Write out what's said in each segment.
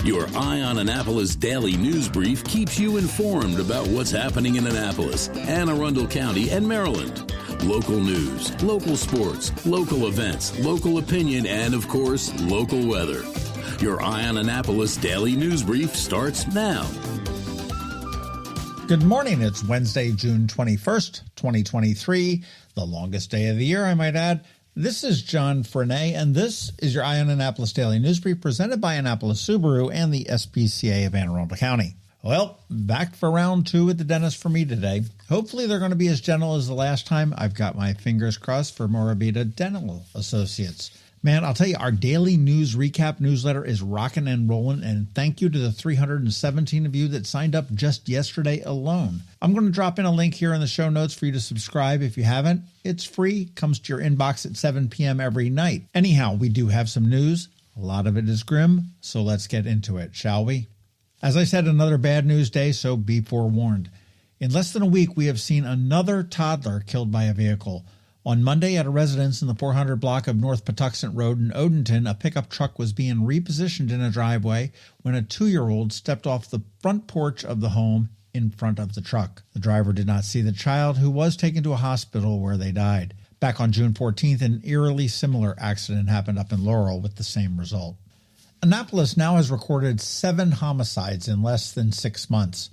Your Eye on Annapolis daily news brief keeps you informed about what's happening in Annapolis, Anne Arundel County, and Maryland. Local news, local sports, local events, local opinion, and, of course, local weather. Your Eye on Annapolis daily news brief starts now. Good morning. It's Wednesday, June 21st, 2023, the longest day of the year, I might add. This is John Frenaye, and this is your Eye on Annapolis Daily News Brief presented by Annapolis Subaru and the SPCA of Anne Arundel County. Well, back for round two at the dentist for me today. Hopefully they're going to be as gentle as the last time. I've got my fingers crossed for Morabita Dental Associates. Man, I'll tell you, our daily news recap newsletter is rocking and rolling, and thank you to the 317 of you that signed up just yesterday alone. I'm going to drop in a link here in the show notes for you to subscribe if you haven't. It's free, comes to your inbox at 7 p.m. every night. Anyhow, we do have some news. A lot of it is grim, so let's get into it, shall we? As I said, another bad news day, so be forewarned. In less than a week, we have seen another toddler killed by a vehicle. On Monday, at a residence in the 400 block of North Patuxent Road in Odenton, a pickup truck was being repositioned in a driveway when a 2-year-old stepped off the front porch of the home in front of the truck. The driver did not see the child, who was taken to a hospital where they died. Back on June 14th, an eerily similar accident happened up in Laurel with the same result. Annapolis now has recorded 7 homicides in less than 6 months.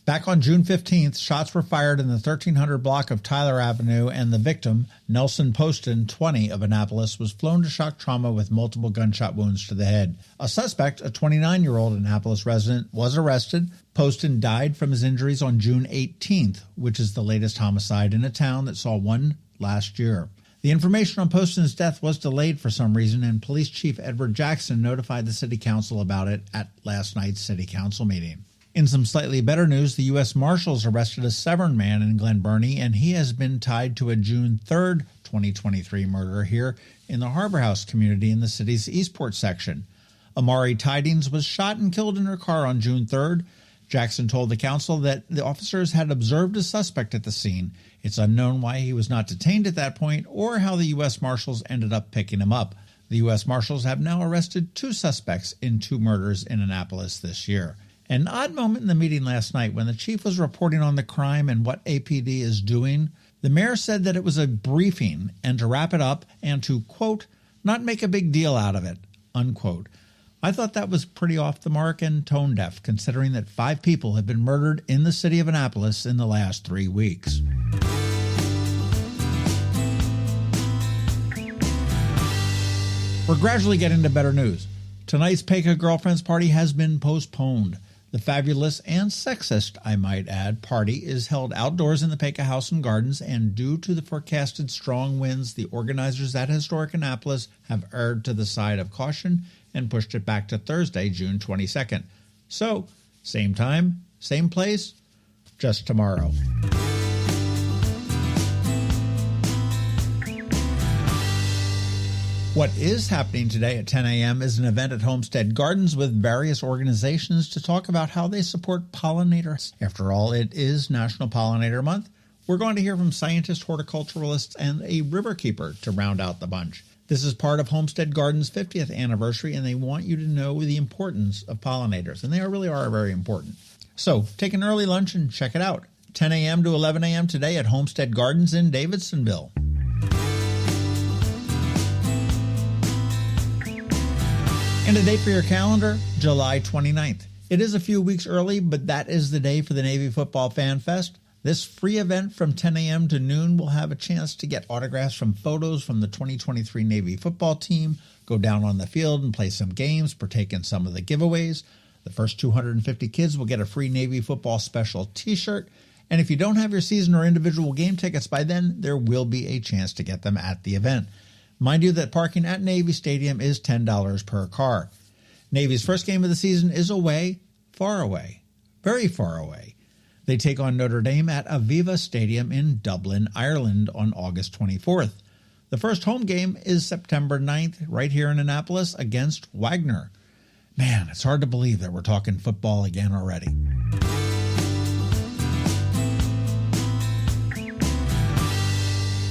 Back on June 15th, shots were fired in the 1300 block of Tyler Avenue, and the victim, Nelson Poston, 20, of Annapolis, was flown to shock trauma with multiple gunshot wounds to the head. A suspect, a 29-year-old Annapolis resident, was arrested. Poston died from his injuries on June 18th, which is the latest homicide in a town that saw one last year. The information on Poston's death was delayed for some reason, and Police Chief Edward Jackson notified the City Council about it at last night's City Council meeting. In some slightly better news, the U.S. Marshals arrested a Severn man in Glen Burnie, and he has been tied to a June 3rd, 2023 murder here in the Harbor House community in the city's Eastport section. Amari Tidings was shot and killed in her car on June 3rd. Jackson told the council that the officers had observed a suspect at the scene. It's unknown why he was not detained at that point or how the U.S. Marshals ended up picking him up. The U.S. Marshals have now arrested 2 suspects in 2 murders in Annapolis this year. An odd moment in the meeting last night when the chief was reporting on the crime and what APD is doing. The mayor said that it was a briefing and to wrap it up and to, quote, not make a big deal out of it, unquote. I thought that was pretty off the mark and tone deaf, considering that 5 people have been murdered in the city of Annapolis in the last 3 weeks. We're gradually getting to better news. Tonight's Paca Girlfriends Party has been postponed. The fabulous and sexist, I might add, party is held outdoors in the Paca House and Gardens, and due to the forecasted strong winds, the organizers at Historic Annapolis have erred to the side of caution and pushed it back to Thursday, June 22nd. So, same time, same place, just tomorrow. What is happening today at 10 a.m. is an event at Homestead Gardens with various organizations to talk about how they support pollinators. After all, it is National Pollinator Month. We're going to hear from scientists, horticulturalists, and a riverkeeper to round out the bunch. This is part of Homestead Gardens' 50th anniversary, and they want you to know the importance of pollinators, and they really are very important. So take an early lunch and check it out. 10 a.m. to 11 a.m. today at Homestead Gardens in Davidsonville. And a date for your calendar, July 29th. It is a few weeks early, but that is the day for the Navy Football Fan Fest. This free event from 10 a.m. to noon will have a chance to get autographs from photos from the 2023 Navy football team, go down on the field and play some games, partake in some of the giveaways. The first 250 kids will get a free Navy football special t-shirt. And if you don't have your season or individual game tickets by then, there will be a chance to get them at the event. Mind you that parking at Navy Stadium is $10 per car. Navy's first game of the season is away, far away, very far away. They take on Notre Dame at Aviva Stadium in Dublin, Ireland on August 24th. The first home game is September 9th, right here in Annapolis against Wagner. Man, it's hard to believe that we're talking football again already.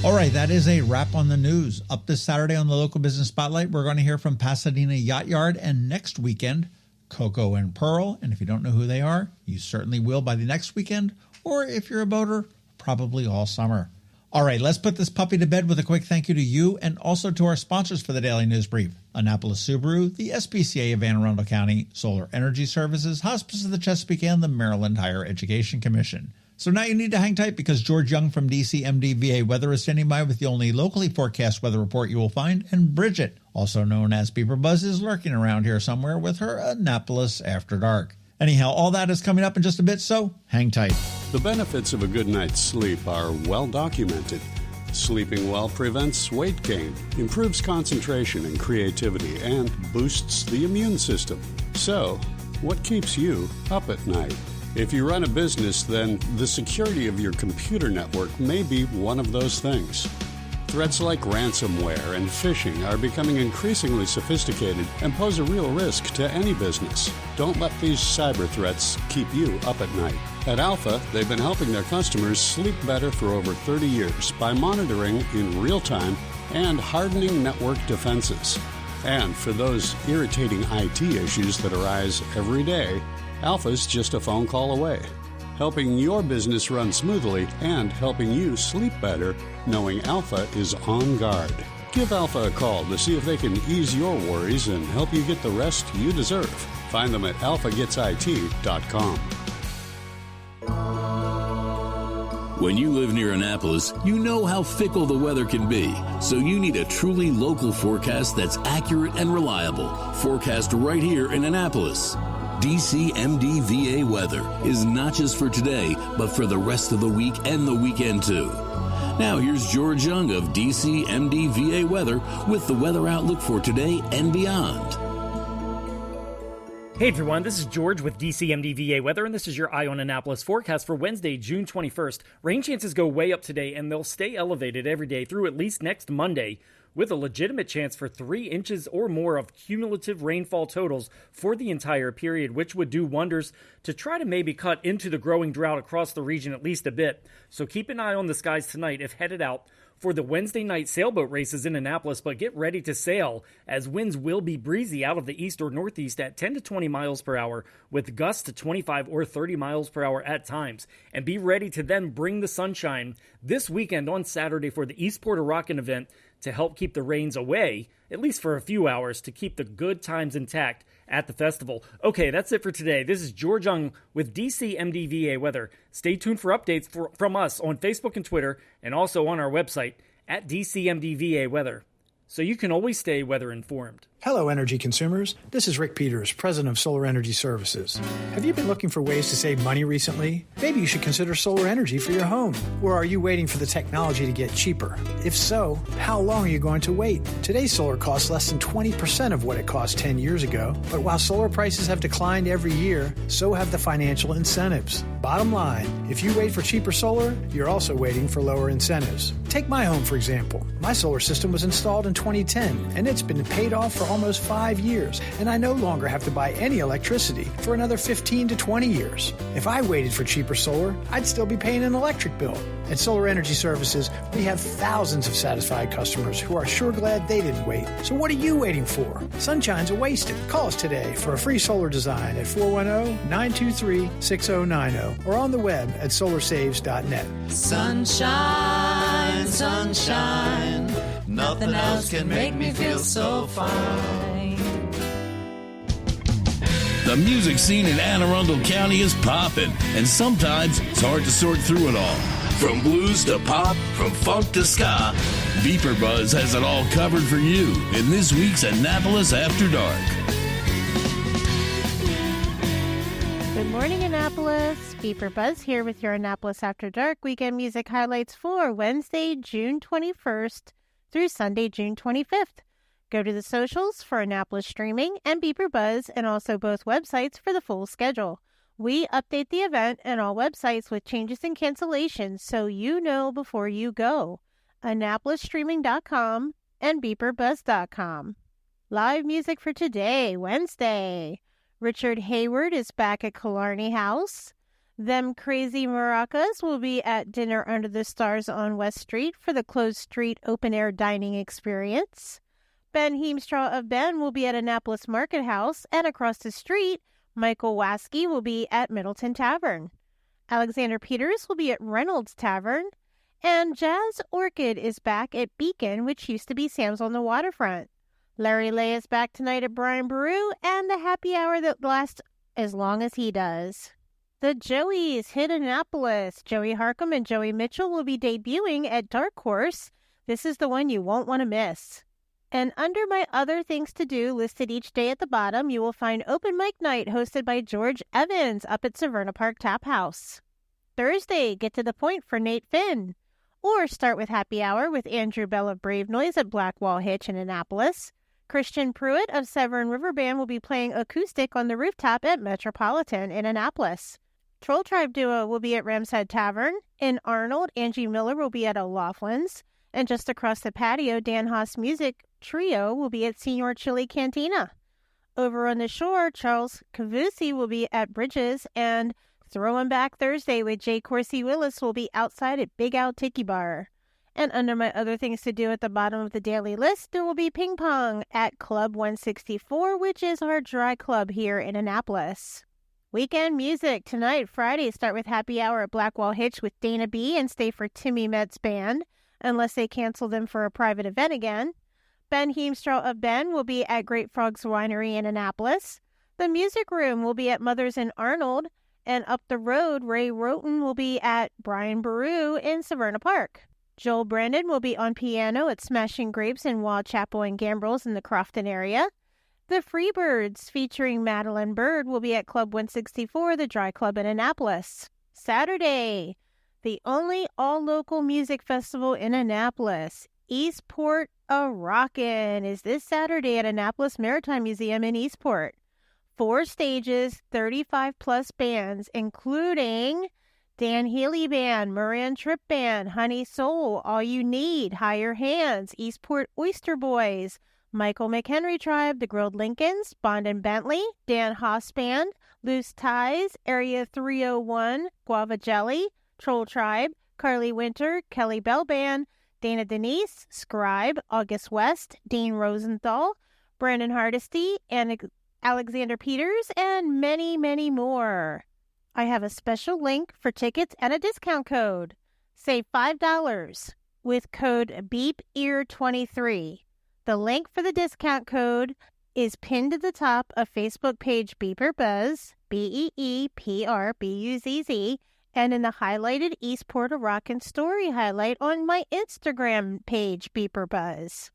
All right, that is a wrap on the news. Up this Saturday on the Local Business Spotlight, we're going to hear from Pasadena Yacht Yard, and next weekend, Coco and Pearl, and if you don't know who they are, you certainly will by the next weekend, or if you're a boater, probably all summer. All right, let's put this puppy to bed with a quick thank you to you and also to our sponsors for the Daily News Brief: Annapolis Subaru, the SPCA of Anne Arundel County, Solar Energy Services, Hospice of the Chesapeake, and the Maryland Higher Education Commission. So now you need to hang tight because George Young from DCMDVA Weather is standing by with the only locally forecast weather report you will find, and Bridget, also known as BeeprBuzz, is lurking around here somewhere with her Annapolis After Dark. Anyhow, all that is coming up in just a bit, so hang tight. The benefits of a good night's sleep are well documented. Sleeping well prevents weight gain, improves concentration and creativity, and boosts the immune system. So, what keeps you up at night? If you run a business, then the security of your computer network may be one of those things. Threats like ransomware and phishing are becoming increasingly sophisticated and pose a real risk to any business. Don't let these cyber threats keep you up at night. At Alpha, they've been helping their customers sleep better for over 30 years by monitoring in real time and hardening network defenses. And for those irritating IT issues that arise every day, Alpha's just a phone call away, helping your business run smoothly and helping you sleep better, knowing Alpha is on guard. Give Alpha a call to see if they can ease your worries and help you get the rest you deserve. Find them at alphagetsit.com. When you live near Annapolis, you know how fickle the weather can be, so you need a truly local forecast that's accurate and reliable. Forecast right here in Annapolis. DCMDVA Weather is not just for today, but for the rest of the week and the weekend too. Now here's George Young of DCMDVA Weather with the weather outlook for today and beyond. Hey everyone, this is George with DCMDVA Weather, and this is your Eye on Annapolis forecast for Wednesday, June 21st. Rain chances go way up today, and they'll stay elevated every day through at least next Monday, with a legitimate chance for 3 inches or more of cumulative rainfall totals for the entire period, which would do wonders to try to maybe cut into the growing drought across the region at least a bit. So keep an eye on the skies tonight if headed out for the Wednesday night sailboat races in Annapolis, but get ready to sail as winds will be breezy out of the east or northeast at 10 to 20 miles per hour with gusts to 25 or 30 miles per hour at times. And be ready to then bring the sunshine this weekend on Saturday for the East Port Rockin' event to help keep the rains away, at least for a few hours, to keep the good times intact at the festival. Okay, that's it for today. This is George Young with DCMDVA Weather. Stay tuned for updates from us on Facebook and Twitter, and also on our website at DCMDVA Weather, so you can always stay weather informed. Hello, energy consumers. This is Rick Peters, president of Solar Energy Services. Have you been looking for ways to save money recently? Maybe you should consider solar energy for your home. Or are you waiting for the technology to get cheaper? If so, how long are you going to wait? Today's solar costs less than 20% of what it cost 10 years ago. But while solar prices have declined every year, so have the financial incentives. Bottom line, if you wait for cheaper solar, you're also waiting for lower incentives. Take my home, for example. My solar system was installed in 2010, and it's been paid off for almost 5 years, and I no longer have to buy any electricity for another 15 to 20 years. If I waited for cheaper solar, I'd still be paying an electric bill. At Solar Energy Services, we have thousands of satisfied customers who are sure glad they didn't wait. So what are you waiting for? Sunshine's a wasted. Call us today for a free solar design at 410-923-6090 or on the web at solarsaves.net. Sunshine, sunshine, nothing else can make me feel so fine. The music scene in Anne Arundel County is popping, and sometimes it's hard to sort through it all. From blues to pop, from funk to ska, BeeprBuzz has it all covered for you in this week's Annapolis After Dark. Good morning, Annapolis. BeeprBuzz here with your Annapolis After Dark weekend music highlights for Wednesday, June 21st through Sunday, June 25th. Go to the socials for Annapolis Streaming and BeeprBuzz, and also both websites for the full schedule. We update the event and all websites with changes and cancellations so you know before you go. AnnapolisStreaming.com and BeeprBuzz.com. Live music for today, Wednesday. Richard Hayward is back at Killarney House. Them Crazy Maracas will be at Dinner Under the Stars on West Street for the closed street open-air dining experience. Ben Heemstra of Ben will be at Annapolis Market House, and across the street, Michael Waskey will be at Middleton Tavern. Alexander Peters will be at Reynolds Tavern, and Jazz Orchid is back at Beacon, which used to be Sam's on the Waterfront. Larry Lay is back tonight at Brian Baru, and the happy hour that lasts as long as he does. The Joeys hit Annapolis. Joey Harcum and Joey Mitchell will be debuting at Dark Horse. This is the one you won't want to miss. And under my other things to do listed each day at the bottom, you will find Open Mic Night hosted by George Evans up at Severna Park Tap House. Thursday, Get to the Point for Nate Finn. Or start with Happy Hour with Andrew Bell of Brave Noise at Blackwall Hitch in Annapolis. Christian Pruitt of Severn River Band will be playing acoustic on the rooftop at Metropolitan in Annapolis. Troll Tribe Duo will be at Ram's Head Tavern. In Arnold, Angie Miller will be at O'Loughlin's. And just across the patio, Dan Haas Music Trio will be at Senior Chili Cantina. Over on the shore, Charles Cavusi will be at Bridges, and Throwing Back Thursday with Jay Corsi Willis will be outside at Big Al Tiki Bar. And under my other things to do at the bottom of the daily list, there will be ping pong at Club 164, which is our dry club here in Annapolis. Weekend music tonight, Friday, start with Happy Hour at Blackwall Hitch with Dana B and stay for Timmy Metz Band, unless they cancel them for a private event again. Ben Heemstra of Ben will be at Great Frogs Winery in Annapolis. The Music Room will be at Mother's in Arnold. And up the road, Ray Roten will be at Brian Baru in Severna Park. Joel Brandon will be on piano at Smashing Grapes in Wild Chapel and Gambrills in the Crofton area. The Freebirds, featuring Madeline Bird, will be at Club 164, the Dry Club in Annapolis. Saturday, the only all-local music festival in Annapolis, Eastport A-Rockin', is this Saturday at Annapolis Maritime Museum in Eastport. 4 stages, 35-plus bands, including Dan Healy Band, Moran Tripp Band, Honey Soul, All You Need, Higher Hands, Eastport Oyster Boys, Michael McHenry Tribe, The Grilled Lincolns, Bond and Bentley, Dan Haas Band, Loose Ties, Area 301, Guava Jelly, Troll Tribe, Carly Winter, Kelly Bell Band, Dana Denise, Scribe, August West, Dean Rosenthal, Brandon Hardesty, and Alexander Peters, and many, many more. I have a special link for tickets and a discount code. Save $5 with code BEEPEAR23. The link for the discount code is pinned at the top of Facebook page BeeprBuzz, BeeprBuzz, and in the highlighted Eastport A-Rockin' story highlight on my Instagram page, BeeprBuzz.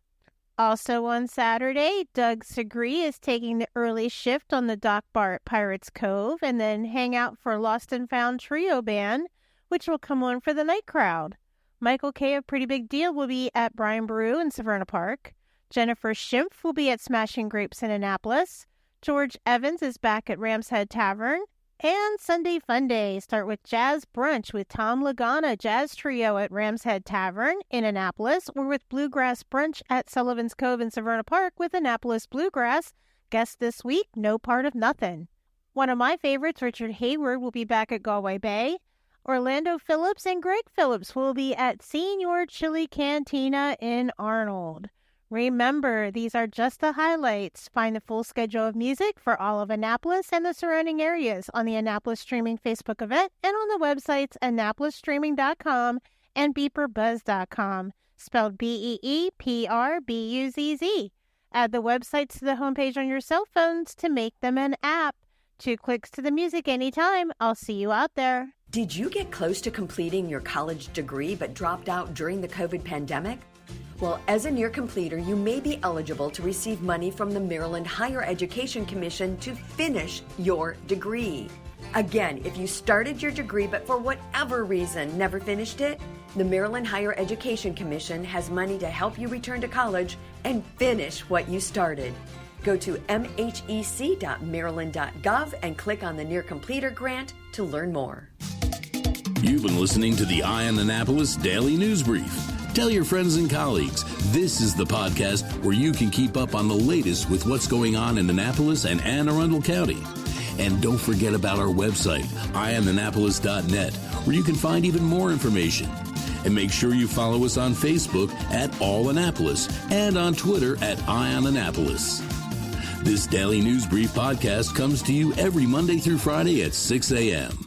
Also on Saturday, Doug Segree is taking the early shift on the dock bar at Pirates Cove and then hang out for Lost and Found Trio Band, which will come on for the night crowd. Michael Kay of Pretty Big Deal will be at Brian Baru in Severna Park. Jennifer Schimpf will be at Smashing Grapes in Annapolis. George Evans is back at Ram's Head Tavern. And Sunday Fun Day start with Jazz Brunch with Tom Lagana Jazz Trio at Ram's Head Tavern in Annapolis, or with Bluegrass Brunch at Sullivan's Cove in Severna Park with Annapolis Bluegrass. Guest this week, No Part of Nothing. One of my favorites, Richard Hayward, will be back at Galway Bay. Orlando Phillips and Greg Phillips will be at Senior Chili Cantina in Arnold. Remember, these are just the highlights. Find the full schedule of music for all of Annapolis and the surrounding areas on the Annapolis Streaming Facebook event and on the websites AnnapolisStreaming.com and BeeprBuzz.com, spelled BeeprBuzz. Add the websites to the homepage on your cell phones to make them an app. 2 clicks to the music anytime. I'll see you out there. Did you get close to completing your college degree but dropped out during the COVID pandemic? Well, as a near completer, you may be eligible to receive money from the Maryland Higher Education Commission to finish your degree. Again, if you started your degree but for whatever reason never finished it, the Maryland Higher Education Commission has money to help you return to college and finish what you started. Go to mhec.maryland.gov and click on the Near Completer grant to learn more. You've been listening to the Eye on Annapolis Daily News Brief. Tell your friends and colleagues, this is the podcast where you can keep up on the latest with what's going on in Annapolis and Anne Arundel County. And don't forget about our website, eyeonannapolis.net, where you can find even more information. And make sure you follow us on Facebook at All Annapolis and on Twitter at IonAnnapolis. This Daily News Brief podcast comes to you every Monday through Friday at 6 a.m.